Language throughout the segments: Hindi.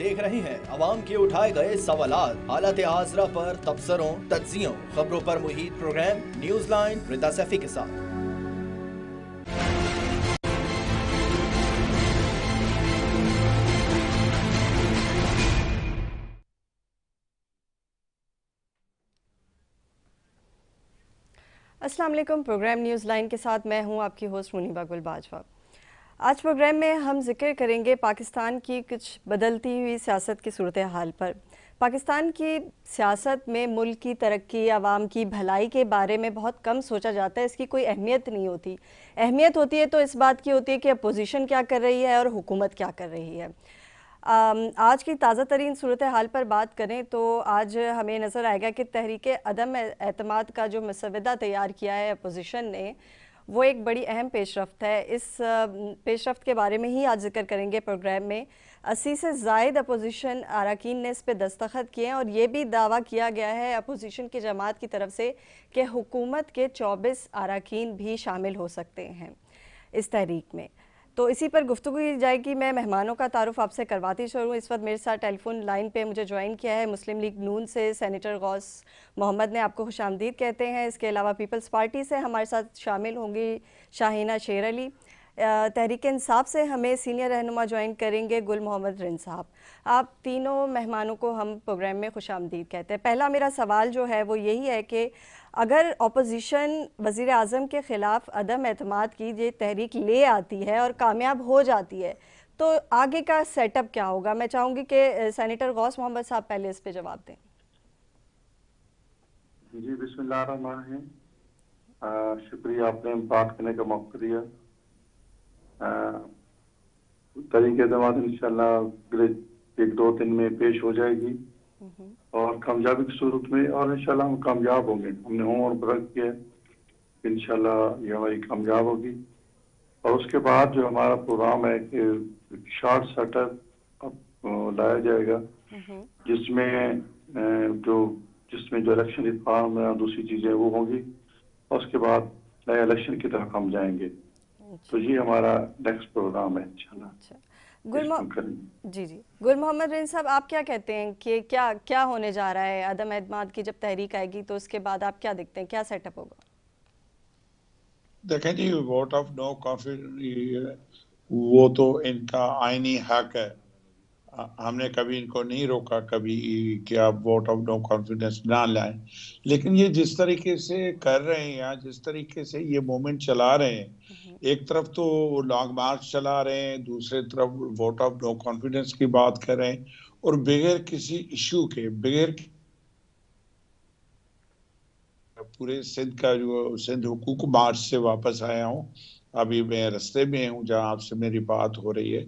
देख रहे हैं अवाम के उठाए गए सवालात, हालत हाजरा पर तबसरों, तज्जियों, खबरों पर मुहित प्रोग्राम न्यूज लाइन रिदा सैफी के साथ। अस्सलाम वालेकुम। प्रोग्राम न्यूज़ लाइन के साथ मैं हूं आपकी होस्ट मुनीबा गुल बाजवा। आज प्रोग्राम में हम जिक्र करेंगे पाकिस्तान की कुछ बदलती हुई सियासत की सूरत हाल पर। पाकिस्तान की सियासत में मुल्क की तरक्की, आवाम की भलाई के बारे में बहुत कम सोचा जाता है, इसकी कोई अहमियत नहीं होती। अहमियत होती है तो इस बात की होती है कि अपोजिशन क्या कर रही है और हुकूमत क्या कर रही है। आज की ताज़ा तरीन सूरत हाल पर बात करें तो आज हमें नज़र आएगा कि तहरीक अदम एतमाद का जो मसवदा तैयार किया है अपोजिशन ने, वो एक बड़ी अहम पेशरफ्त है। इस पेशरफ्त के बारे में ही आज जिक्र करेंगे प्रोग्राम में। 80 से ज़ायद अपोजिशन अरकान ने इस पर दस्तखत किए हैं और ये भी दावा किया गया है अपोजिशन की जमात की तरफ से कि हुकूमत के 24 अरकान भी शामिल हो सकते हैं इस तहरीक में। तो इसी पर गुफ्तगू की जाएगी। मैं मेहमानों का तारुफ आपसे करवाती चलूँ। इस वक्त मेरे साथ टेलीफोन लाइन पे मुझे ज्वाइन किया है मुस्लिम लीग नून से सेनेटर गौस मोहम्मद ने, आपको खुशामदीद कहते हैं। इसके अलावा पीपल्स पार्टी से हमारे साथ शामिल होंगी शाहीना शेर अली। तहरीक इंसाफ से हमें सीनियर रहनुमा ज्वाइन करेंगे गुल मोहम्मद रिन साहब। आप तीनों मेहमानों को हम प्रोग्राम में खुशामदीद कहते हैं। पहला मेरा सवाल जो है वो यही है कि अगर अपोजिशन वज़ीर आज़म के ख़िलाफ़ अदम एतमाद की ये तहरीक ले आती है और कामयाब हो जाती है तो आगे का सेटअप क्या होगा? मैं चाहूँगी कि सेनेटर गौस मोहम्मद साहब पहले इस पे जवाब दें। जी, बिस्मिल्लाहिर्रहमानिर्रहीम। शुक्रिया, आपने बात करने का मौका दिया। तरीके दवात इंशाल्लाह अगले 1-2 दिन में पेश हो जाएगी और कामयाबी की सूरत में, और इंशाल्लाह हम कामयाब होंगे। हमने होमवर्क वर्क किया है, इंशाल्लाह ये हमारी कामयाब होगी। और उसके बाद जो हमारा प्रोग्राम है कि शॉर्ट सेटअप लाया जाएगा जिसमें जो इलेक्शन रिफॉर्म और दूसरी चीज़ें वो होंगी, और उसके बाद नए इलेक्शन की तरफ हम जाएंगे। तो ये हमारा नेक्स्ट प्रोग्राम है इंशाल्लाह। जी गुल मोहम्मद रिन साहब, आप क्या कहते हैं कि क्या क्या होने जा रहा है? अदम एतमाद की जब तहरीक आएगी तो उसके बाद आप क्या देखते हैं, क्या सेटअप होगा? देखें जी, वोट ऑफ नो कॉन्फिडेंस वो तो इनका आईनी हक है। हमने कभी इनको नहीं रोका कभी कि आप वोट ऑफ नो कॉन्फिडेंस ना लाएं, लेकिन ये जिस तरीके से कर रहे हैं या जिस तरीके से ये मूवमेंट चला रहे हैं, एक तरफ तो लॉन्ग मार्च चला रहे हैं, दूसरी तरफ वोट ऑफ नो कॉन्फिडेंस की बात कर रहे हैं, और बगैर किसी इशू के, बगैर पूरे सिंध का जो सिंध हुकूक मार्च से वापस आया हूँ, अभी मैं रास्ते में हूँ जहाँ आपसे मेरी बात हो रही है।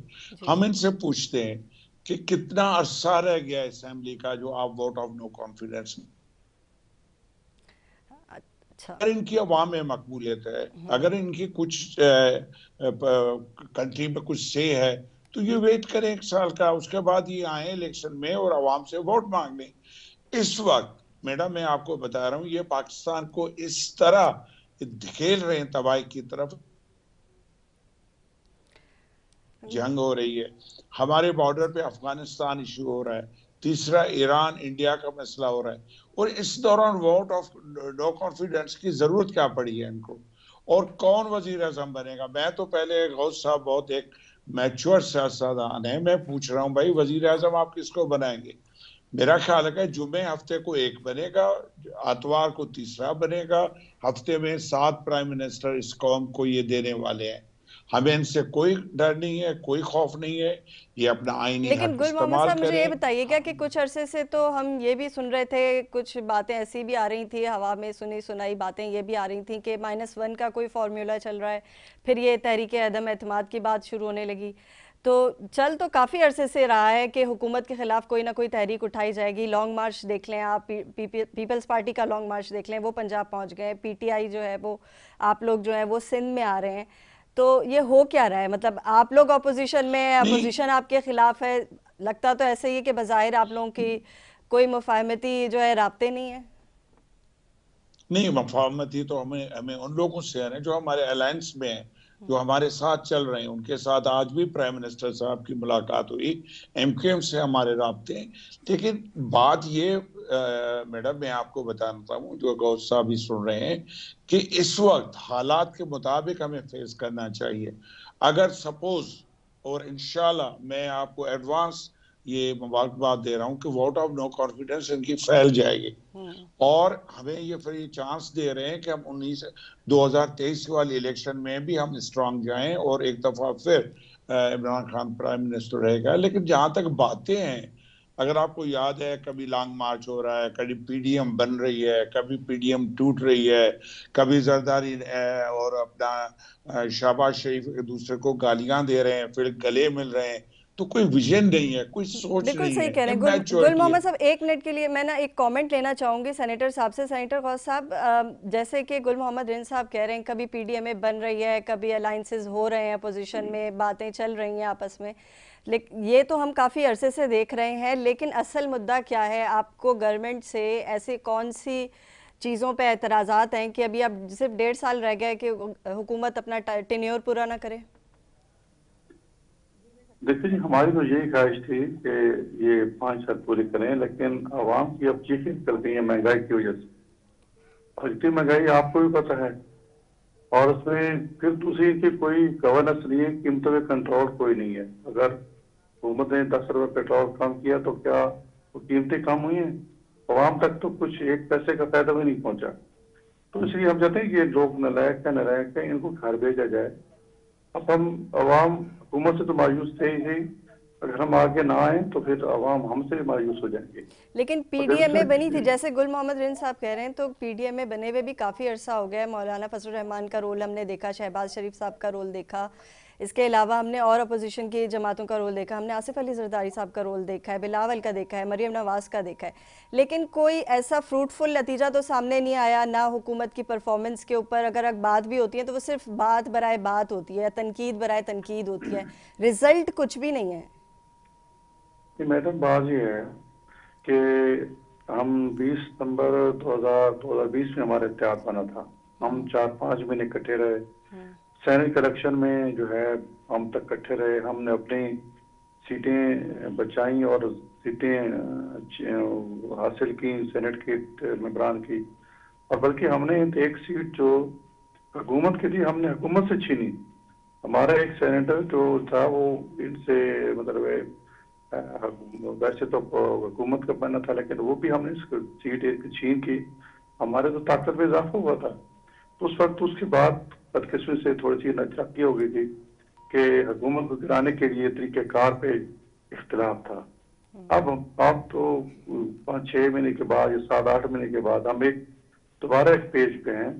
हम इनसे पूछते हैं कि कितना अरसा रह गया असेंबली का जो आप वोट ऑफ नो कॉन्फिडेंस। अगर इनकी अवाम में मकबूलियत है, अगर इनकी कुछ कंट्री में कुछ से है, तो ये वेट करें 1 साल का, उसके बाद ये आए इलेक्शन में और अवाम से वोट मांग लें। इस वक्त मैडम मैं आपको बता रहा हूँ, ये पाकिस्तान को इस तरह धकेल रहे हैं तबाही की तरफ। जंग हो रही है, हमारे बॉर्डर पे अफगानिस्तान इशू हो रहा है, तीसरा ईरान इंडिया का मसला हो रहा है, और इस दौरान वोट ऑफ नो कॉन्फिडेंस की जरूरत क्या पड़ी है इनको? और कौन वजीर आजम बनेगा? मैं तो पहले गौस साहब बहुत एक मैच्योर सियासतदान है, मैं पूछ रहा हूँ भाई वजीर आजम आप किसको बनाएंगे? मेरा ख्याल है कि जुमे हफ्ते को एक बनेगा, आतवार को तीसरा बनेगा, हफ्ते में 7 प्राइम मिनिस्टर इस कौम को ये देने वाले हैं। हमें इनसे कोई डर नहीं है, कोई खौफ नहीं है, ये अपना आईनी लेकिन हक गुल मोहम्मद इस्तेमाल साहब मुझे ये करें। बताइएगा कि कुछ अरसे से तो हम ये भी सुन रहे थे, कुछ बातें ऐसी भी आ रही थी हवा में, सुनी सुनाई बातें ये भी आ रही थी कि -1 का कोई फार्मूला चल रहा है, फिर ये तहरीक अदम एतमाद की बात शुरू होने लगी। तो चल तो काफ़ी अरसे से रहा है कि हुकूमत के ख़िलाफ़ कोई ना कोई तहरीक उठाई जाएगी। लॉन्ग मार्च देख लें आप, पीपल्स पार्टी का लॉन्ग मार्च देख लें, वो पंजाब पहुंच गए। पीटीआई जो है वो, आप लोग जो है वो सिंध में आ रहे हैं। तो ये हो क्या रहा है? मतलब आप लोग अपोजिशन में है, अपोजिशन आपके खिलाफ है, लगता तो ऐसे ही है कि बज़ाहिर आप लोगों की कोई मुफाहमती जो है राब्ते नहीं है। नहीं, मुफाहमती तो हमें उन लोगों से है जो हमारे अलायंस में है। जो हमारे साथ चल रहे हैं, उनके साथ आज भी प्राइम मिनिस्टर साहब की मुलाकात हुई, एमक्यूएम से हमारे राब्ते हैं। लेकिन बात ये मैडम, मैं आपको बताना हूँ, जो गौस साहब भी सुन रहे हैं, कि इस वक्त हालात के मुताबिक हमें फेस करना चाहिए। अगर सपोज, और इंशाल्लाह मैं आपको एडवांस ये मुबारकबाद दे रहा हूँ कि वोट ऑफ नो कॉन्फिडेंस इनकी फैल जाएगी, और हमें ये फ्री चांस दे रहे हैं कि हम 2023 वाली इलेक्शन में भी हम स्ट्रांग जाएं और एक दफा फिर इमरान खान प्राइम मिनिस्टर रहेगा। लेकिन जहां तक बातें हैं, अगर आपको याद है, कभी लॉन्ग मार्च हो रहा है, कभी पीडीएम बन रही है, कभी पीडीएम टूट रही है, कभी जरदारी और अपना शहबाज शरीफ एक दूसरे को गालियां दे रहे हैं, फिर गले मिल रहे हैं। तो कोई विजन नहीं है, कोई सोच बिल्कुल नहीं सही है, कह रहे हैं गुल मोहम्मद साहब। एक मिनट के लिए मैं ना एक कमेंट लेना चाहूंगी सेनेटर साहब से। सेनेटर गौस साहब, जैसे कि गुल मोहम्मद रिंद साहब कह रहे हैं, कभी पीडीएमए बन रही है, कभी अलायंसेस हो रहे हैं, अपोजिशन में बातें चल रही हैं आपस में, लेकिन ये तो हम काफ़ी अरसे से देख रहे हैं। लेकिन असल मुद्दा क्या है? आपको गवर्नमेंट से ऐसे कौन सी चीज़ों पे एतराज़ात हैं कि अभी अब सिर्फ 1.5 साल रह गए कि हुकूमत अपना टेन्योर पूरा ना करे? देखिए जी, हमारी तो यही ख्वाहिश थी कि ये 5 साल पूरे करें, लेकिन आवाम की अब चीखें निकल गई हैं महंगाई की वजह से। और इतनी महंगाई आपको भी पता है, और उसमें फिर दूसरी की कोई गवर्नेंस नहीं है, कीमतों पे कंट्रोल कोई नहीं है। अगर हुकूमत ने 10 रुपये पेट्रोल कम किया तो क्या वो कीमतें कम हुई हैं? आवाम तक तो कुछ 1 पैसे का फायदा भी नहीं पहुंचा। तो इसलिए हम चाहते हैं कि ये लोग नालायक है, इनको घर भेजा जाए। अब हम आवाम हुकूमत से तो मायूस थे ही, अगर हम आगे ना आए तो फिर आवाम हमसे भी मायूस हो जाएंगे। लेकिन पीडीएमए बनी थी, जैसे गुल मोहम्मद रिंद साहब कह रहे हैं, तो पीडीएमए बने हुए भी काफ़ी अरसा हो गया है। मौलाना फजल रहमान का रोल हमने देखा, शहबाज शरीफ साहब का रोल देखा, इसके अलावा हमने और अपोजिशन की जमातों का रोल देखा, हमने आसिफ अली जरदारी साहब का रोल देखा है, बिलावल का देखा है, मरियम नवाज़ का देखा है। लेकिन कोई ऐसा फ्रूटफुल नतीजा तो सामने नहीं आया ना हुकूमत की परफॉर्मेंस के ऊपर। अगर बात भी होती है तो वो सिर्फ बात बराए बात होती है, तनकीद बराए तनकीद होती है, रिजल्ट कुछ भी नहीं है। मैडम, बात ये है कि हम 20 सितंबर 2020 में हमारा इत्तेहाद बना था। हम 4-5 महीने इकट्ठे रहे, सैनिक इलेक्शन में जो है हम तक इकट्ठे रहे। हमने अपनी सीटें बचाई और सीटें हासिल की सेनेट की मेंबरान की, और बल्कि हमने एक सीट जो हुकूमत की थी हमने हुकूमत से छीनी। हमारा एक सेनेटर जो था वो इनसे मतलब वैसे तो हुकूमत का बनना था, लेकिन वो भी हमने सीट एक छीन की। हमारे तो ताकत में इजाफा हुआ था। तो उस वक्त उसके बाद बदकिस्मती से थोड़ी सी नाचक्की हो गई थी कि हुकूमत को गिराने के लिए तरीक़ेकार पे इख्तिलाफ था। अब तो 5-6 महीने के बाद या 7-8 महीने के बाद हम दोबारा एक पेज पे हैं,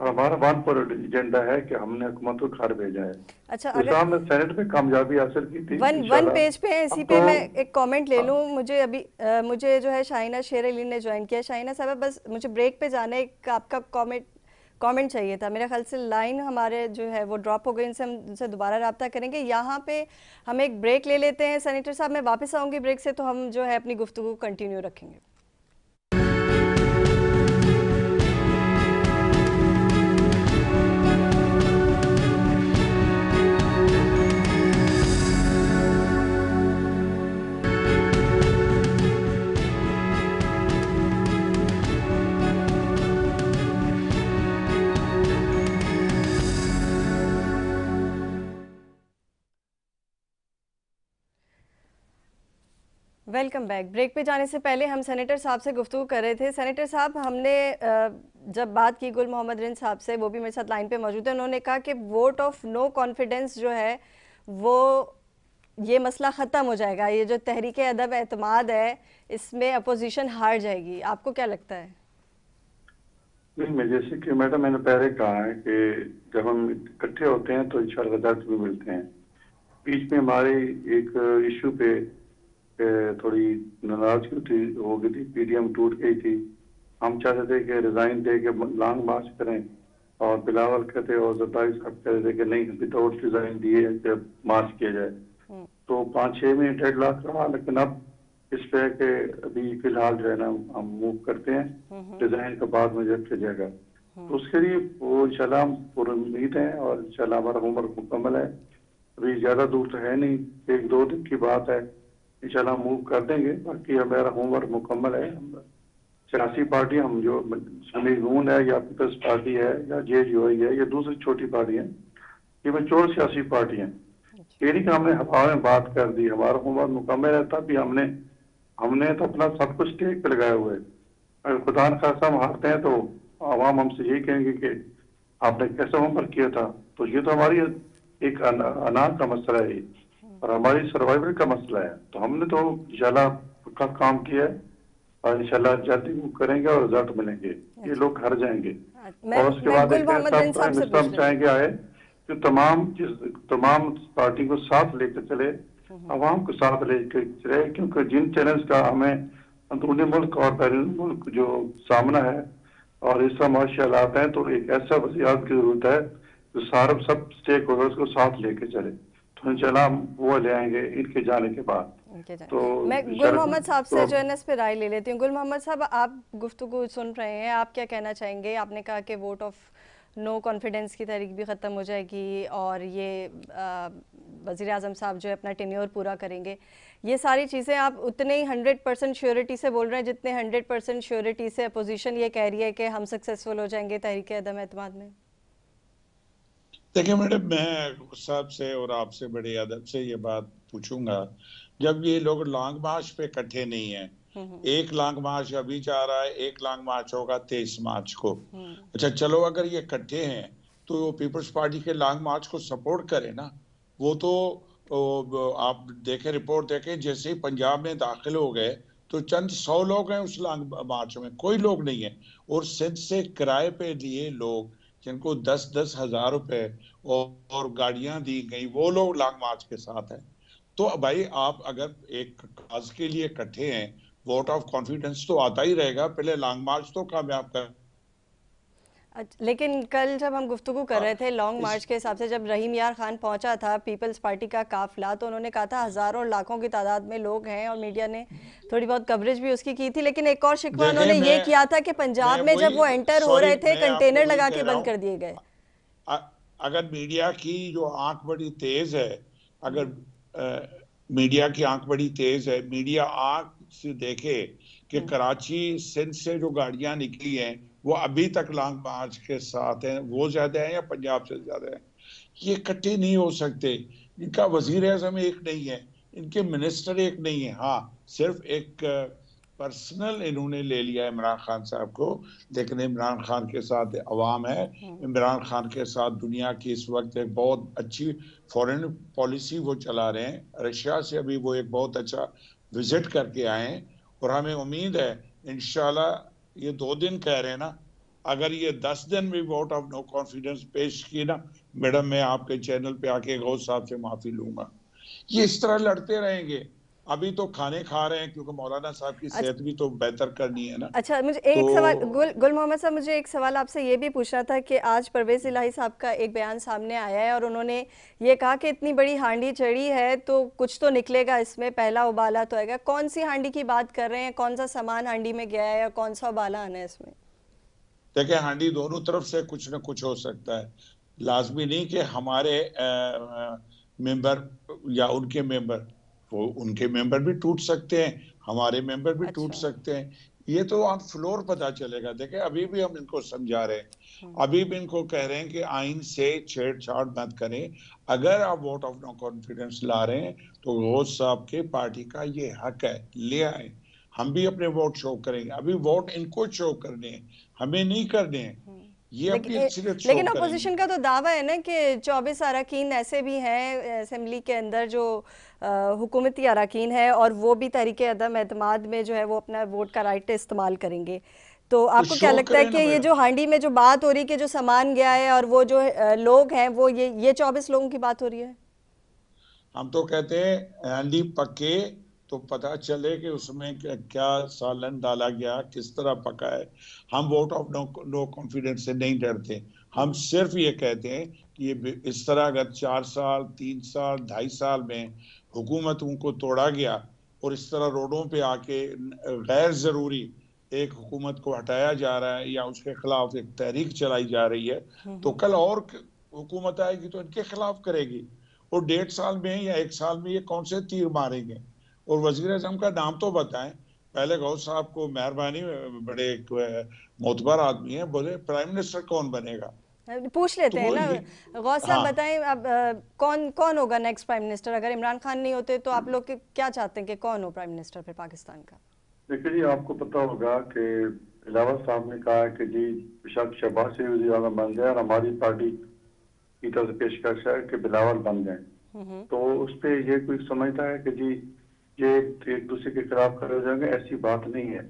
और हमारा वन पर एजेंडा है कि हमने हुकूमत को घर भेजा है। अच्छा, अगर हमने सेनेट में कामयाबी हासिल की थी, वन पेज पे है। इसी पे मैं एक कमेंट ले लूँ। मुझे अभी मुझे जो है शाइना शेर अली ने ज्वाइन किया। शाइना साहब, बस मुझे ब्रेक पे जाना है, एक आपका कमेंट चाहिए था। मेरे ख्याल से लाइन हमारे जो है वो ड्रॉप हो गई, इनसे हम उनसे दोबारा रब्ता करेंगे। यहाँ पे हम एक ब्रेक ले लेते हैं। सेनेटर साहब, मैं वापस आऊँगी ब्रेक से, तो हम जो है अपनी गुफ्तगू कंटिन्यू रखेंगे। Welcome back. ब्रेक पे जाने से पहले हम सेनेटर साहब से गुफ्तगू कर रहे थे। सेनेटर साहब, हमने जब बात की गुल मोहम्मद रिंद साहब से, वो भी मेरे साथ लाइन पे मौजूद है, उन्होंने कहा कि वोट ऑफ नो कॉन्फिडेंस जो है वो ये मसला ख़त्म हो जाएगा, ये जो तहरीक अदब एतमाद है इसमें अपोजिशन हार जाएगी। आपको क्या लगता है? नहीं, मैं जैसे कि मैडम मैंने पहले कहा है कि जब हम इकट्ठे होते हैं तो इंशाअल्लाह रिजल्ट भी मिलते हैं। बीच में हमारी एक इशू पे थोड़ी नाराजगी हो गई थी, पीडीएम टूट गई थी। हम चाहते थे कि रिजाइन दे के लॉन्ग मार्च करें, और बिलावल कहते और जरदारी साहब कहते थे कि नहीं, विदाउट रिजाइन दिए मार्च किया जाए। तो 5-6 महीने डेडलॉक रहा, लेकिन अब इस पे के अभी फिलहाल जो है ना हम मूव करते हैं, रिजाइन के बाद मुझे रखा जाएगा। तो उसके लिए वो इंशाल्लाह हम पूरी उम्मीद है और इंशाल्लाह हमारा होमवर्क मुकम्मल है। अभी ज्यादा दूर तो है नहीं, 1-2 दिन की बात है, इंशाल्लाह मूव कर देंगे। बाकी हमारा होमवर्क मुकम्मल है। 84 पार्टी हम जो सुन्नी नून है या पीपल्स पार्टी है या JUI है या दूसरी छोटी पार्टी है, ये में 84 पार्टी हैं। ये नहीं कि हमने हवा में बात कर दी, हमारा होमवर्क मुकम्मल है। तब भी हमने तो अपना सब कुछ टेक पे लगाए हुए। अगर खुदा न खासा हम हारते हैं तो आवाम हमसे यही कहेंगे कि आपने कैसा होमवर्क किया था। तो ये तो हमारी एक अनाज का मसला है और हमारी सर्वाइवल का मसला है। तो हमने तो इंशाल्लाह पक्का काम किया है और इंशाल्लाह जल्दी वो करेंगे और रिजल्ट मिलेंगे। ये लोग हार जाएंगे। और उसके बाद एक ऐसा हम चाहेंगे आए कि तमाम पार्टी को साथ लेकर चले, अवाम को साथ लेकर चले, क्योंकि जिन चैलेंज का हमें अंदरूनी मुल्क और बैरून मुल्क जो सामना है और इस समय माशी हालात हैं, तो एक ऐसा वसीयत की जरूरत है जो सारे सब स्टेक होल्डर्स को साथ लेके चले। तो इंशाल्लाह हम वो ले आएंगे इनके जाने के बाद। तो मैं गुल मोहम्मद साहब से जो है ना इस पे राय ले लेती हूँ। गुल मोहम्मद साहब, आप गुफ्तगू सुन रहे हैं, आप क्या कहना चाहेंगे? आपने कहा कि वोट ऑफ नो कॉन्फिडेंस की तारीख भी ख़त्म हो जाएगी और ये वज़ीर आज़म साहब जो है अपना टेन्योर पूरा करेंगे। ये सारी चीज़ें आप उतने ही 100% श्योरिटी से बोल रहे हैं जितने 100% श्योरिटी से अपोजिशन ये कह रही है कि हम सक्सेसफुल हो जाएंगे तहरीक अदम एतमाद में। देखिए मैडम, मैं साहब से और आपसे बड़े अदब से ये बात पूछूंगा, जब ये लोग लॉन्ग मार्च पे इकट्ठे नहीं है, एक लॉन्ग मार्च अभी जा रहा है, एक लॉन्ग मार्च होगा 23 मार्च को। अच्छा चलो, अगर ये इकट्ठे हैं तो पीपल्स पार्टी के लॉन्ग मार्च को सपोर्ट करें ना। वो तो आप देखें, रिपोर्ट देखें, जैसे ही पंजाब में दाखिल हो गए तो चंद 100 लोग हैं उस लॉन्ग मार्च में, कोई लोग नहीं है। और सिंध से किराए पे लिए लोग जिनको 10-10 हजार रुपए और गाड़ियां दी गई, वो लोग लॉन्ग मार्च के साथ हैं। तो भाई आप अगर एक काज के लिए इकट्ठे हैं, वोट ऑफ कॉन्फिडेंस तो आता ही रहेगा, पहले लॉन्ग मार्च तो कामयाब कर। लेकिन कल जब हम गुफ्तगू कर रहे थे लॉन्ग मार्च के हिसाब से, जब रहीम यार खान पहुंचा था पीपल्स पार्टी का काफिला, तो उन्होंने कहा था हजारों लाखों की तादाद में लोग हैं और मीडिया ने थोड़ी बहुत कवरेज भी उसकी की थी। लेकिन एक और शिकवा उन्होंने ये किया था कि पंजाब में जब वो एंटर हो रहे थे कंटेनर लगा के बंद कर दिए गए। अगर मीडिया की जो आंख बड़ी तेज है, अगर मीडिया की आंख बड़ी तेज है, मीडिया आंख से देखे कि कराची सिंध से जो गाड़ियां निकली हैं वो अभी तक लॉन्ग मार्च के साथ हैं, वो ज्यादा है या पंजाब से ज्यादा है? ये इकट्ठे नहीं हो सकते। इनका वजीर आज़म एक नहीं है, इनके मिनिस्टर एक नहीं है। हाँ, सिर्फ एक पर्सनल इन्होंने ले लिया है इमरान खान साहब को, लेकिन इमरान खान के साथ अवाम है, इमरान खान के साथ दुनिया की इस वक्त एक बहुत अच्छी फॉरेन पॉलिसी वो चला रहे हैं। रशिया से अभी वो एक बहुत अच्छा विजिट करके आए हैं और हमें उम्मीद है इंशाल्लाह, ये 2 दिन कह रहे हैं ना, अगर ये 10 दिन भी वोट ऑफ नो कॉन्फिडेंस पेश की ना मैडम, मैं आपके चैनल पे आके गौस साहब से माफी लूंगा। ये इस तरह लड़ते रहेंगे। अभी तो खाने खा रहे हैं क्योंकि मौलाना साहब की सेहत भी तो बेहतर करनी है ना। अच्छा, मुझे एक सवाल गुल मोहम्मद साहब, मुझे एक सवाल आपसे ये भी पूछना था कि आज परवेज इलाही साहब का एक बयान सामने आया है और उन्होंने ये कहा कि इतनी बड़ी हांडी चढ़ी है तो कुछ तो निकलेगा इसमें, पहला उबाला तो आएगा। कौन सी हांडी की बात कर रहे हैं? कौन सा सामान हांडी में गया है और कौन सा उबाला आना है इसमें? देखिए, हांडी दोनों तरफ से कुछ ना कुछ हो सकता है। लाजमी नहीं कि हमारे मेंबर या उनके मेंबर, वो उनके मेंबर भी टूट सकते हैं, हमारे मेंबर भी टूट सकते हैं। ये तो ऑन फ्लोर पता चलेगा। देखें, अभी भी हम इनको समझा रहे हैं, अभी भी इनको कह रहे हैं कि आइन से छेड़छाड़ मत करें। अगर आप वोट ऑफ नो कॉन्फिडेंस ला रहे हैं तो गौस साहब के पार्टी का ये हक है, ले आए। हम भी अपने वोट शो करेंगे। अभी वोट इनको शो करने हैं, हमें नहीं करने हैं। ये लेकिन अपोजिशन का तो दावा है ना कि 24 अरकान ऐसे भी हैं असेंबली के अंदर जो हुकूमती अरकान है और वो भी तहरीक अदम एतमाद में जो है वो अपना वोट का राइट इस्तेमाल करेंगे। तो आपको क्या लगता है कि ये जो हांडी में जो बात हो रही है कि जो सामान गया है और वो जो लोग हैं वो ये 24 लोगों की बात हो रही है? हम तो कहते हैं हांडी पके तो पता चले कि उसमें क्या सालन डाला गया, किस तरह पका है। हम वोट ऑफ नो कॉन्फिडेंस से नहीं डरते। हम सिर्फ ये कहते हैं कि ये इस तरह अगर 4 साल 3 साल 2.5 साल में हुकूमतों को तोड़ा गया और इस तरह रोडों पे आके गैर जरूरी एक हुकूमत को हटाया जा रहा है या उसके खिलाफ एक तहरीक चलाई जा रही है, तो कल और हुकूमत आएगी तो इनके खिलाफ करेगी, और 1.5 साल में या 1 साल में ये कौन से तीर मारेंगे। और वजीर आजम का नाम तो बताएं पहले। गौस साहब को मेहरबानी, बड़े मोतबर आदमी है, बोले प्राइम मिनिस्टर कौन बनेगा। पूछ लेते हैं तो ना गौस साहब, हाँ, बताएं अब कौन होगा नेक्स्ट प्राइम मिनिस्टर? अगर इमरान खान नहीं होते तो आप लोग क्या चाहते हैं कि कौन हो प्राइम मिनिस्टर फिर पाकिस्तान का? देखिए जी, आपको पता होगा कि बिलावल साहब ने कहा है कि जी बेशक शहबाज शरीफ वज़ीर आज़म बन जाए, और हमारी पार्टी की तरफ से पेशकश है कि बिलावल बन जाए। तो उस पर ये कोई समझता है कि जी ये एक दूसरे के खिलाफ खड़े हो जाएंगे, ऐसी बात नहीं है।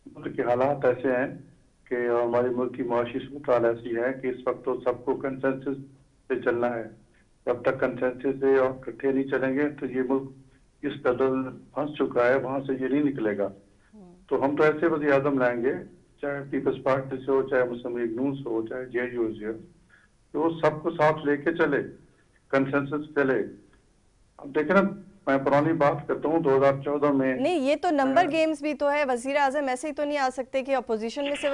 मुल्क के हालात ऐसे हैं कि हमारे मुल्क की मुआशी सूरत हाल ऐसी है कि इस वक्त तो सबको कंसेंसस पे चलना है। जब तक कंसेंसस से और इकट्ठे नहीं चलेंगे तो ये मुल्क इस कदर फंस चुका है, वहां से ये नहीं निकलेगा। तो हम तो ऐसे वज़ीर आज़म लाएंगे, चाहे पीपल्स पार्टी से हो, चाहे मुस्लिम लीग नून से हो, चाहे जेडीयू से हो, तो सबको साथ लेके चले, कंसेंसस चले। अब देखे ना, मैं पुरानी बात करता हूँ 2014 में। नहीं, ये तो नंबर गेम्स भी तो है। वजीर आजम ऐसे ही तो नहीं आ सकते कि अपोजिशन में से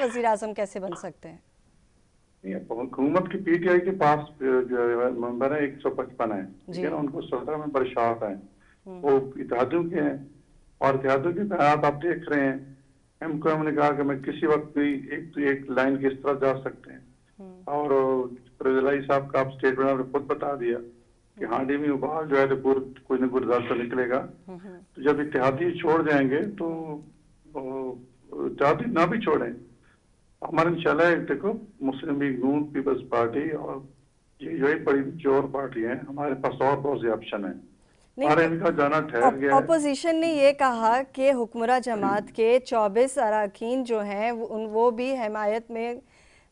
वजीर आजम कैसे बन सकते हैं? हुकूमत की पीटीआई के पास जो मेंबर है 155 है, ठीक है ना, उनको 17 में बर्खास्त है, वो इत्तेहादियों के हैं, और इत्तेहादियों के बयान आप देख रहे हैं। एमक्यूएम ने कहा कि मैं किसी वक्त भी एक लाइन की इस तरह जा सकते हैं, और रज़िलाई साहब का आप स्टेटमेंट आपने खुद बता दिया कि हांडी में उबाल जो है तो कोई ना कोई रिजल्ट तो निकलेगा। तो जब इत्तेहादी छोड़ जाएंगे तो इत्तेहादी ना भी छोड़ें, हमारे इंशाल्लाह देखो मुस्लिम लीग नून, पीपल्स पार्टी और ये बड़ी जोर पार्टी है, हमारे पास और बहुत से ऑप्शन है। और इनका जाना ठहर गया है। अपोजिशन ने ये कहा कि हुक्मरान जमात के 24 अरकान जो हैं वो भी हिमायत में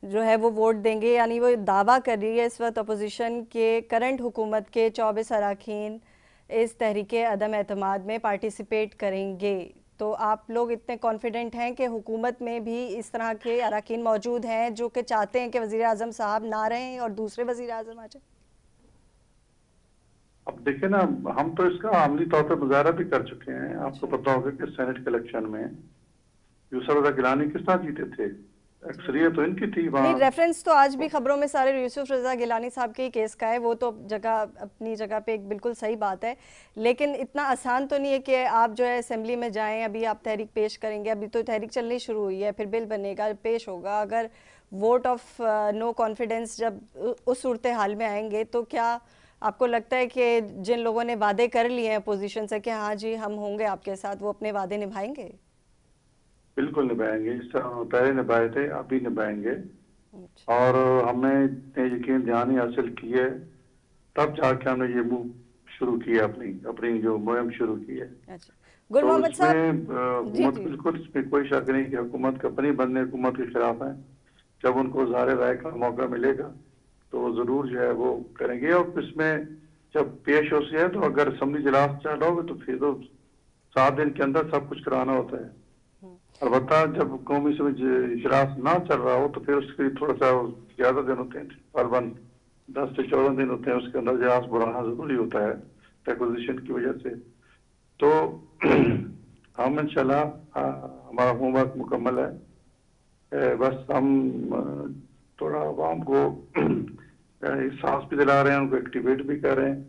जो है वो वोट देंगे, यानी वो दावा कर रही है इस वक्त अपोजिशन के करंट हुकूमत के 24 अरकान इस तहरीक अदम एतमाद में पार्टिसिपेट करेंगे। तो आप लोग इतने कॉन्फिडेंट हैं कि हुकूमत में भी इस तरह के अरकान मौजूद हैं जो कि चाहते हैं कि वज़ीर आज़म साहब ना रहें और दूसरे वज़ीर आज़म आ जाए? अब देखिए ना, हम तो इसका अमली तौर पर मुजाहरा भी कर चुके हैं। आपको पता होगा कि सेनेट के इलेक्शन में यूसुफ रज़ा गिलानी किस तरह जीते थे, अक्सरियत तो इनकी थी वहाँ। नहीं, रेफरेंस तो आज भी खबरों में सारे यूसुफ रज़ा गिलानी साहब के ही केस का है, वो तो अपनी जगह पे एक बिल्कुल सही बात है, लेकिन इतना आसान तो नहीं है कि आप जो है असेंबली में जाएं, अभी आप तहरीक पेश करेंगे, अभी तो तहरीक चलनी शुरू हुई है, फिर बिल बनेगा, पेश होगा। अगर वोट ऑफ नो कॉन्फिडेंस जब उस सूरत हाल में आएंगे तो क्या आपको लगता है कि जिन लोगों ने वादे कर लिए हैं अपोजिशन से कि हाँ जी हम होंगे आपके साथ, वो अपने वादे निभाएंगे? बिल्कुल निभाएंगे, इस तरह पहले निभाए थे, अभी निभाएंगे। और हमने इतने यकीन ध्यान हासिल किए, तब जाके हमने ये मूव शुरू किया, अपनी जो मुहिम शुरू की है। गुल मोहम्मद साहब, हुकूमत बिल्कुल, इसमें कोई शक नहीं कि हुकूमत का अपनी बनने हुकूमत के खिलाफ है। जब उनको ज़ाहिर राय का मौका मिलेगा तो जरूर जो है वो करेंगे। और इसमें जब पेश हो से है तो अगर असेंबली इजलास चलोगे तो फिर तो 7 दिन के अंदर सब कुछ कराना होता है। अलबत्ता जब कौमी इजलास ना चल रहा हो तो फिर उसके थोड़ा सा ज्यादा दिन होते हैं, तकरीबन 10 से 14 दिन होते हैं, उसके अंदर इजलास बुलाना जरूरी होता है एक्विजिशन की वजह से। तो हम इंशाल्लाह हमारा होमवर्क मुकम्मल है, बस हम थोड़ा आवाम को सांस भी दिला रहे हैं, उनको एक्टिवेट भी कर रहे हैं।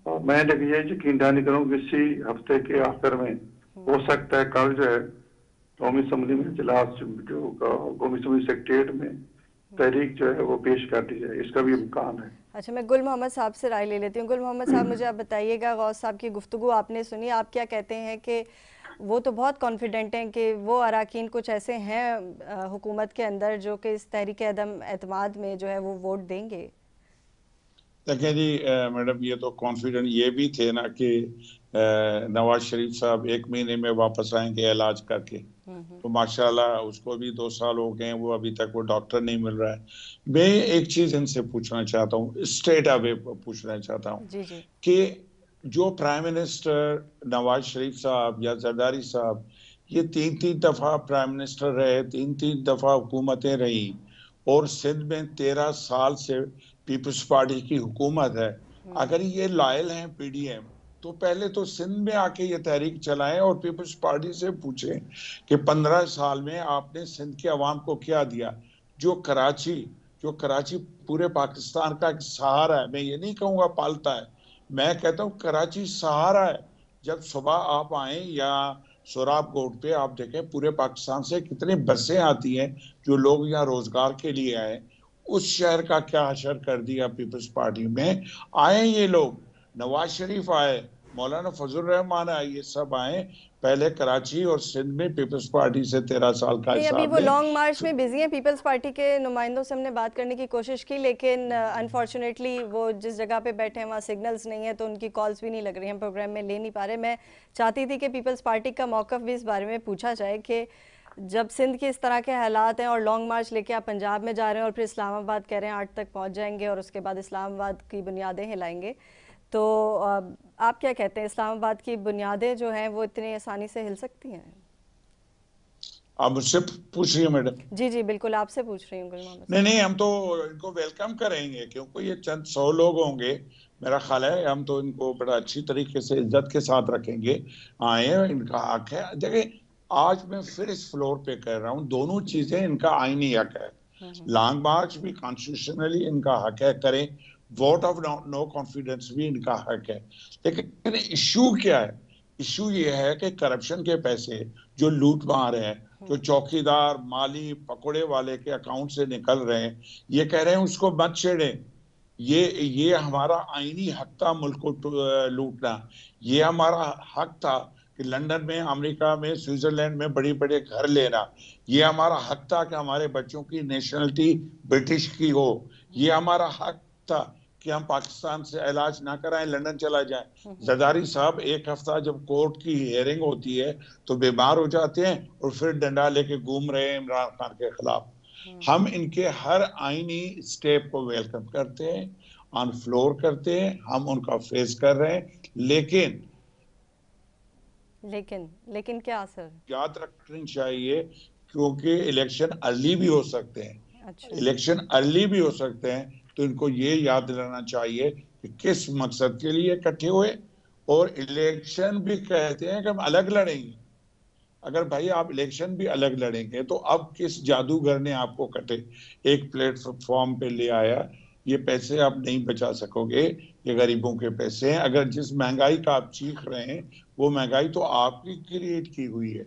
और मैं लेकिन ये यकीन दहानी करूँ इसी हफ्ते के आखिर में हो सकता है कल जो है कौमी असम्बली में इजलास जो कौमी असम्बली सेक्रेटेरिएट में तहरीक जो है वो पेश कर दी जाए, इसका भी इम्कान है। अच्छा, मैं गुल मोहम्मद साहब से राय ले लेती हूँ। गुल मोहम्मद साहब, मुझे आप बताइएगा, गौस साहब की गुफ्तगू आपने सुनी, आप क्या कहते हैं कि वो तो बहुत कॉन्फिडेंट हैं कि वो अरकान कुछ ऐसे हैं हुकूमत के अंदर जो कि इस तहरीक अदम एतमाद में जो है वो वोट देंगे? देखिए जी मैडम, ये तो कॉन्फिडेंट ये भी थे ना कि नवाज शरीफ साहब 1 महीने में वापस आएंगे इलाज करके, तो माशाल्लाह उसको भी 2 साल हो गए, वो अभी तक वो डॉक्टर नहीं मिल रहा है। मैं एक चीज इनसे पूछना चाहता हूँ, स्ट्रेट अवे पूछना चाहता हूँ कि जो प्राइम मिनिस्टर नवाज शरीफ साहब या जरदारी साहब, ये 3-3 दफा प्राइम मिनिस्टर रहे, 3-3 दफा हुकूमतें रही, और सिंध में 13 साल से पीपल्स पार्टी की हुकूमत है। अगर ये लॉयल हैं पीडीएम तो पहले तो सिंध में आके ये तहरीक चलाएं और पीपल्स पार्टी से पूछें कि 15 साल में आपने सिंध के अवाम को क्या दिया। जो कराची पूरे पाकिस्तान का एक सहारा है, मैं ये नहीं कहूँगा पालता है, मैं कहता हूँ कराची सहारा है। जब सुबह आप आए या सोराब कोट पे आप देखें पूरे पाकिस्तान से कितनी बसें आती हैं जो लोग यहाँ रोजगार के लिए आए। उस शहर का क्या हशर कर दिया पीपल्स पार्टी में। आए ये लोग, नवाज शरीफ आए, मौलाना फजल रहमान आए, ये सब आए पहले कराची और सिंध में पीपल्स पार्टी से 13 साल का नहीं, अभी हिसाब वो लें। लॉन्ग मार्च में बिजी हैं। पीपल्स पार्टी के नुमाइंदों से हमने बात करने की कोशिश की, लेकिन अनफॉर्चुनेटली वो जिस जगह पे बैठे हैं वहाँ सिग्नल्स नहीं है, तो उनकी कॉल्स भी नहीं लग रही, हम प्रोग्राम में ले नहीं पा रहे। मैं चाहती थी कि पीपल्स पार्टी का मौक़िफ़ भी इस बारे में पूछा जाए कि जब सिंध के इस तरह के हालात हैं और लॉन्ग मार्च लेके आप पंजाब में जा रहे हैं और फिर इस्लामाबाद कह रहे हैं 8 तक पहुँच जाएंगे और उसके बाद इस्लामाबाद की बुनियादें हिलाएंगे, तो आप क्या कहते हैं, इस्लामाबाद की बुनियादें जो हैं वो इतनी आसानी से हिल सकती हैं? आप मुझसे पूछ रही है मैडम? जी जी बिल्कुल, आपसे पूछ रही हूँ गुल मोहम्मद। नहीं, हम तो इनको वेलकम करेंगे, क्योंकि ये चंद 100 लोग होंगे मेरा ख्याल है। हम तो इनको बड़ा अच्छी तरीके से इज्जत के साथ रखेंगे। आए, इनका हक है। देखिए, आज मैं फिर इस फ्लोर पे कह रहा हूँ, दोनों चीजें इनका आईनी हक है। लॉन्ग मार्च भी कॉन्स्टिट्यूशनली इनका हक है, करें। वोट ऑफ नो कॉन्फिडेंस भी इनका हक है। लेकिन इशू क्या है? इशू ये है कि करप्शन के पैसे जो लूट मार है, जो चौकीदार माली पकौड़े वाले के अकाउंट से निकल रहे हैं, ये कह रहे हैं उसको मत छेड़े। ये हमारा आईनी हक था मुल्क को लूटना। ये हमारा हक था कि लंदन में, अमेरिका में, स्विट्जरलैंड में बड़े बड़े घर लेना। ये हमारा हक था कि हमारे बच्चों की नेशनलिटी ब्रिटिश की हो। ये हमारा हक था कि हम पाकिस्तान से इलाज ना कराएं, लंदन चला जाए। जरदारी साहब एक हफ्ता जब कोर्ट की हियरिंग होती है तो बीमार हो जाते हैं और फिर डंडा लेके घूम रहे हैं इमरान खान के खिलाफ। हम इनके हर आईनी स्टेप को वेलकम करते हैं, ऑन फ्लोर करते हैं, हम उनका फेस कर रहे हैं। लेकिन क्या सर याद रखनी चाहिए, क्योंकि इलेक्शन अर्ली भी हो सकते हैं। अच्छा। इलेक्शन अर्ली भी हो सकते हैं, तो इनको ये याद दिलाना चाहिए कि किस मकसद के लिए इकट्ठे हुए। और इलेक्शन भी कहते हैं कि हम अलग लड़ेंगे। अगर भाई आप इलेक्शन भी अलग लड़ेंगे तो अब किस जादूगर ने आपको कटे एक प्लेटफॉर्म पे ले आया? ये पैसे आप नहीं बचा सकोगे, ये गरीबों के पैसे हैं। अगर जिस महंगाई का आप चीख रहे हैं, वो महंगाई तो आपकी क्रिएट की हुई है,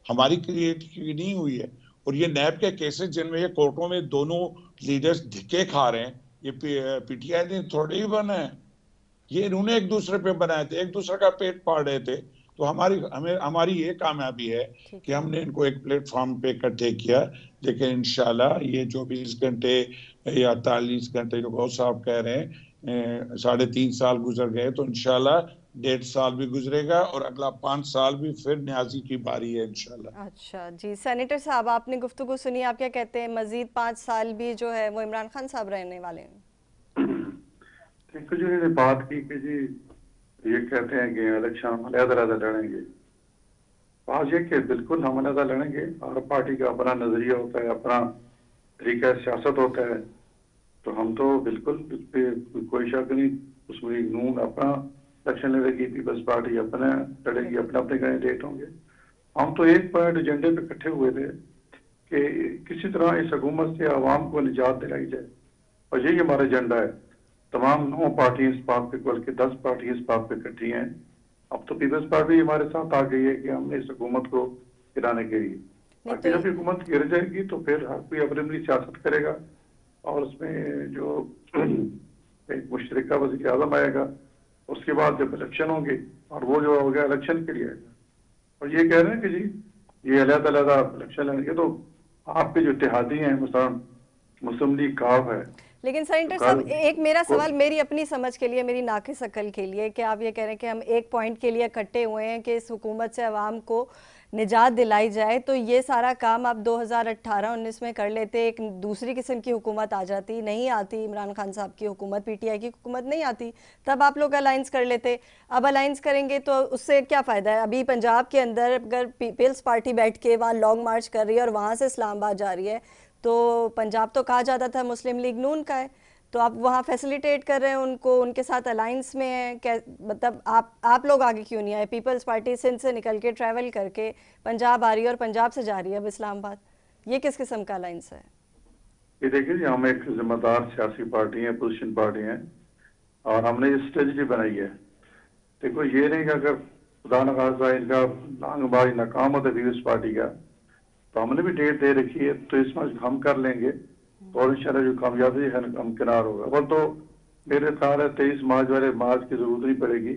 हमारी क्रिएट की नहीं हुई है। और ये नैब के केसेस जिनमें ये कोर्टों में दोनों लीडर्स धिक्के खा रहे हैं, ये पीटीआई ने थोड़े ही बना है, ये इन्होंने एक दूसरे पे बनाए थे, एक दूसरे का पेट फाड़ रहे थे। तो हमारी ये कामयाबी है कि हमने इनको एक प्लेटफॉर्म पे इकट्ठे किया। लेकिन इंशाल्लाह ये 24 घंटे या 48 घंटे जो बहुत साहब कह रहे हैं, 3.5 साल गुजर गए, तो इंशाल्लाह 1.5 साल भी गुजरेगा और अगला 5 साल भी फिर न्याजी की बारी है इंशाल्लाह। अच्छा जी, सेनेटर साहब आपने गुफ्तगू सुनी, आप क्या कहते हैं, मजीद 5 साल भी जो है वो इमरान खान साहब रहने वाले हैं? देखो जी, ने बात की कि जी ये कहते हैं कि इलेक्शन हम अलग-अलग लड़ेंगे। बात ये कि बिल्कुल हम अलग लड़ेंगे। हर पार्टी का अपना नजरिया होता है, अपना तरीका सियासत होता है। तो हम तो बिल्कुल इस पे कोई शक नहीं। उसमें नून अपना इलेक्शन लड़ेगी, पीपल्स पार्टी अपना लड़ेगी, अपने अपने कैंडिडेट होंगे। हम तो एक पॉइंट एजेंडे पे इकट्ठे हुए थे कि किसी तरह इस हुकूमत से आवाम को निजात दिलाई जाए, और यही हमारा एजेंडा है। तमाम 9 पार्टी इस बात पे, बल्कि 10 पार्टी इस बात पे इकट्ठी हैं। अब तो पीपल्स पार्टी हमारे साथ आ गई है कि हमने इस हुकूमत को गिराने के लिए, बाकी जब हुकूमत गिर जाएगी तो फिर हर कोई अपनी सियासत करेगा। और उसमें जो एक मुश्तरका वज़ीर आज़म आएगा, उसके बाद जब इलेक्शन होंगे, और वो जो होगा इलेक्शन के लिए आएगा। और ये कह रहे हैं कि जी ये अलग-अलग इलेक्शन लड़ेंगे, तो आपके जो इत्तेहादी हैं, मसलन मुस्लिम लीग काफ है। लेकिन सेनेटर साहब, एक मेरा सवाल मेरी अपनी समझ के लिए, मेरी नाकिस अकल के लिए, कि आप ये कह रहे हैं कि हम एक पॉइंट के लिए इकट्ठे हुए हैं कि इस हुकूमत से अवाम को निजात दिलाई जाए, तो ये सारा काम आप 2018-19 में कर लेते, एक दूसरी किस्म की हुकूमत आ जाती, नहीं आती इमरान खान साहब की हुकूमत, पीटीआई की हुकूमत नहीं आती, तब आप लोग अलायंस कर लेते। अब अलायंस करेंगे तो उससे क्या फ़ायदा है? अभी पंजाब के अंदर अगर पीपल्स पार्टी बैठ के वहाँ लॉन्ग मार्च कर रही है और वहाँ से इस्लामाबाद जा रही है, तो पंजाब तो कहा जाता था मुस्लिम लीग नून का है, तो आप वहाँ फैसिलिटेट कर रहे हैं उनको, उनके साथ अलायंस में हैं, मतलब आप लोग आगे क्यों नहीं आए? पीपल्स पार्टी सिंध से निकल के ट्रैवल करके पंजाब आ रही है और पंजाब से जा रही है अब इस्लामाबाद, ये किस किस्म का अलायंस है? ये देखिए जी, हम एक जिम्मेदार सियासी पार्टी है, पोजिशन पार्टी है, और हमने ये स्ट्रेटजी बनाई है। देखो ये नहीं कि अगर खुदा न खास्ता इनका लांगबाजी नाकाम होता पीपल्स पार्टी का, तो हमने भी डेट दे रखी है, तो इसमें हम कर लेंगे और इंशाल्लाह जो कामयाबी है हम किनार होगा। वो तो मेरे ख्याल है 23 मार्च वाले मार्च की जरूरत नहीं पड़ेगी,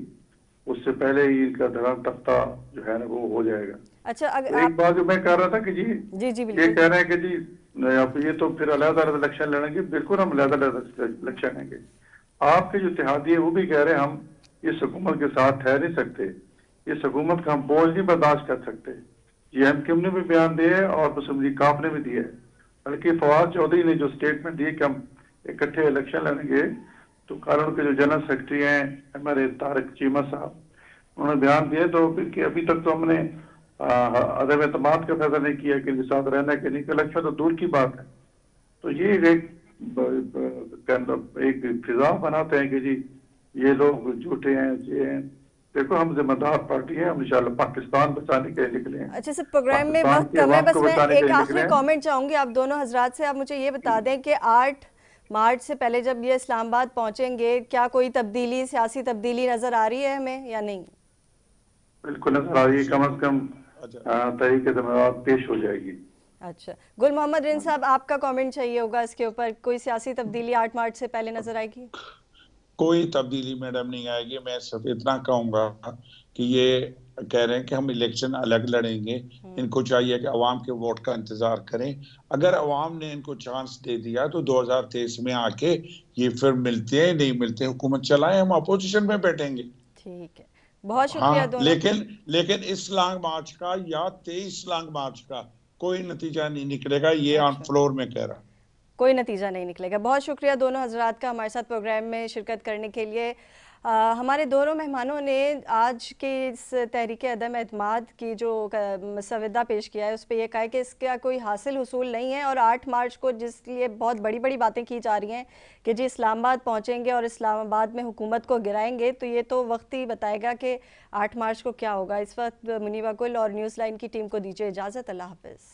उससे पहले ही इनका धर्म तख्ता जो है ना वो हो जाएगा। अच्छा, तो एक बात जो मैं कह रहा था कि जी जी ये कह रहे हैं कि जी आप ये तो फिर अलग-अलग इलेक्शन लड़ेंगे। बिल्कुल हम अलग-अलग इलेक्शन लड़ेंगे। आपके जो इत्तेहादी है वो भी कह रहे हैं हम इस हुकूमत के साथ ठहर नहीं सकते, इस हुकूमत का हम बोझ नहीं बर्दाश्त कर सकते। ये एमक्यूएम ने भी बयान दिए और असम्बली काफ ने भी दिए, बल्कि फवाद चौधरी ने जो स्टेटमेंट दी कि हम इकट्ठे इलेक्शन लड़ेंगे, तो कल उनके जो जनरल सेक्रेटरी हैं हमारे तारिक चीमा साहब, उन्होंने बयान दिए तो कि अभी तक तो हमने अदम एतमाद का फैसला नहीं किया कि इनके साथ रहना कि नहीं, इलेक्शन तो दूर की बात है। तो ये एक फिजा बनाते हैं कि जी ये लोग झूठे हैं, ये हैं। देखो हम जिम्मेदार पार्टी है, हम इंशाल्लाह पाकिस्तान बचाने के लिए निकले हैं। अच्छा सर, प्रोग्राम में वक्त कम है, बस मैं एक आखिरी कमेंट चाहूंगी आप दोनों हजरात से। आप मुझे ये बता दें कि 8 मार्च से पहले जब ये इस्लामाबाद पहुंचेंगे, क्या कोई तब्दीली, सियासी तब्दीली नजर आ रही है हमें या नहीं? बिल्कुल नजर आ रही है, कम से कम तरीके से पेश हो जाएगी। अच्छा, गुल मोहम्मद रिन साहब, आपका कमेंट चाहिए होगा इसके ऊपर, कोई सियासी तब्दीली 8 मार्च से पहले नजर आएगी? कोई तब्दीली मैडम नहीं आएगी। मैं सिर्फ इतना कहूंगा कि ये कह रहे हैं कि हम इलेक्शन अलग लड़ेंगे, इनको चाहिए कि अवाम के वोट का इंतजार करें। अगर अवाम ने इनको चांस दे दिया तो 2023 में आके ये फिर मिलते हैं, नहीं मिलते हुकूमत चलाएं, हम अपोजिशन में बैठेंगे। ठीक है, बहुत शुक्रिया दोनों। लेकिन इस लॉन्ग मार्च का या 23 लॉन्ग मार्च का कोई नतीजा नहीं निकलेगा, ये ऑन फ्लोर में कह रहा। कोई नतीजा नहीं निकलेगा। बहुत शुक्रिया दोनों हजरात का हमारे साथ प्रोग्राम में शिरकत करने के लिए। हमारे दोनों मेहमानों ने आज के इस तहरीक अदम एतमाद की जो मसवदा पेश किया है उस पर यह कहा है कि इसका कोई हासिल हुसूल नहीं है, और 8 मार्च को जिसलिए बहुत बड़ी बड़ी बातें की जा रही हैं कि जी इस्लामाबाद पहुंचेंगे और इस्लामाबाद में हुकूमत को गिराएंगे, तो ये तो वक्त ही बताएगा कि 8 मार्च को क्या होगा। इस वक्त मुनीबा गुल और न्यूज़ लाइन की टीम को दीजिए इजाज़त। अल्लाह हाफ़िज़।